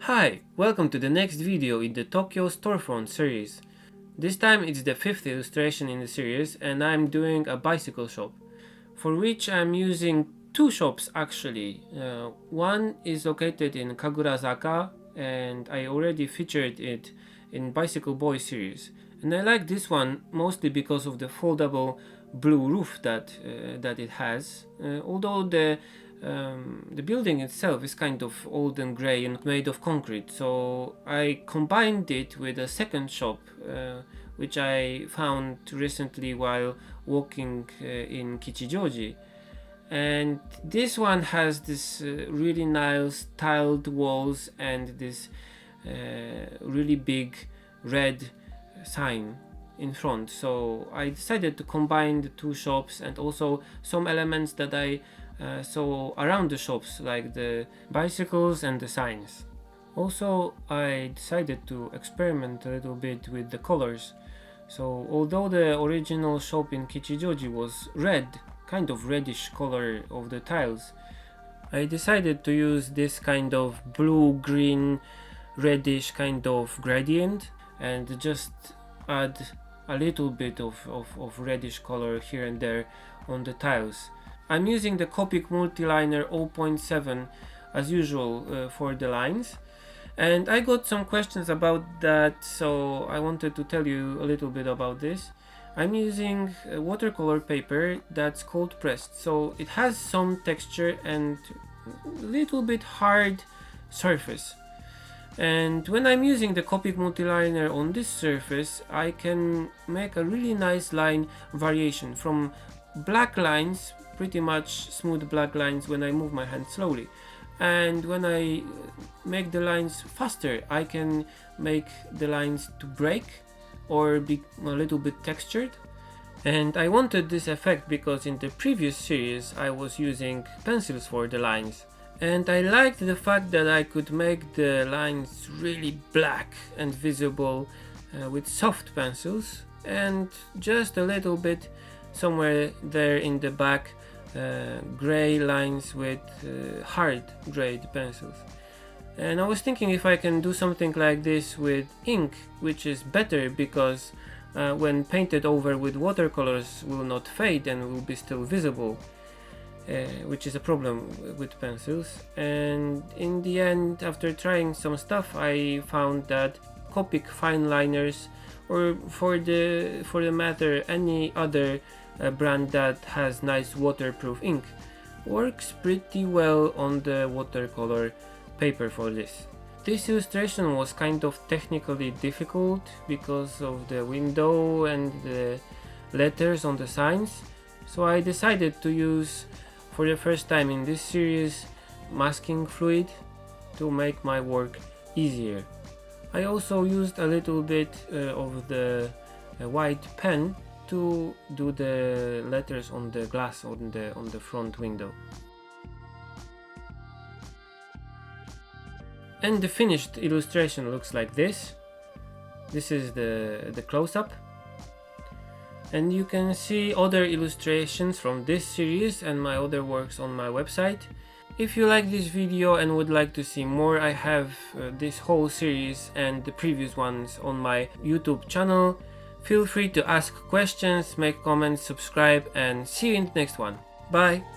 Hi, welcome to the next video in the Tokyo Storefront series. This time it's the 5th illustration in the series and I'm doing a bicycle shop, for which I'm using two shops actually. One is located in Kagurazaka and I already featured it in Bicycle Boy series. And I like this one mostly because of the foldable blue roof that it has, although the building itself is kind of old and grey and made of concrete, so I combined it with a second shop which I found recently while walking in Kichijoji. And this one has this really nice tiled walls and this really big red sign in front, so I decided to combine the two shops and also some elements that I saw around the shops, like the bicycles and the signs. Also, I decided to experiment a little bit with the colors. So although the original shop in Kichijoji was red, kind of reddish color of the tiles, I decided to use this kind of blue-green reddish kind of gradient and just add a little bit of reddish color here and there on the tiles. I'm using the COPIC Multiliner 0.7 as usual for the lines, and I got some questions about that, so I wanted to tell you a little bit about this. I'm using watercolor paper that's cold pressed, so it has some texture and a little bit hard surface. And when I'm using the COPIC Multiliner on this surface, I can make a really nice line variation from black lines, pretty much smooth black lines when I move my hand slowly, and when I make the lines faster, I can make the lines to break or be a little bit textured. And I wanted this effect because in the previous series I was using pencils for the lines, and I liked the fact that I could make the lines really black and visible with soft pencils, and just a little bit somewhere there in the back gray lines with hard grade pencils. And I was thinking if I can do something like this with ink, which is better because when painted over with watercolors will not fade and will be still visible, which is a problem with pencils. And in the end, after trying some stuff, I found that COPIC fine liners, or for the matter any other brand that has nice waterproof ink, works pretty well on the watercolor paper for this. This illustration was kind of technically difficult because of the window and the letters on the signs, so I decided to use, for the first time in this series, masking fluid to make my work easier. I also used a little bit of the white pen to do the letters on the glass on the front window. And the finished illustration looks like this. This is the close-up. And you can see other illustrations from this series and my other works on my website. If you like this video and would like to see more, I have this whole series and the previous ones on my YouTube channel. Feel free to ask questions, make comments, subscribe, and see you in the next one. Bye!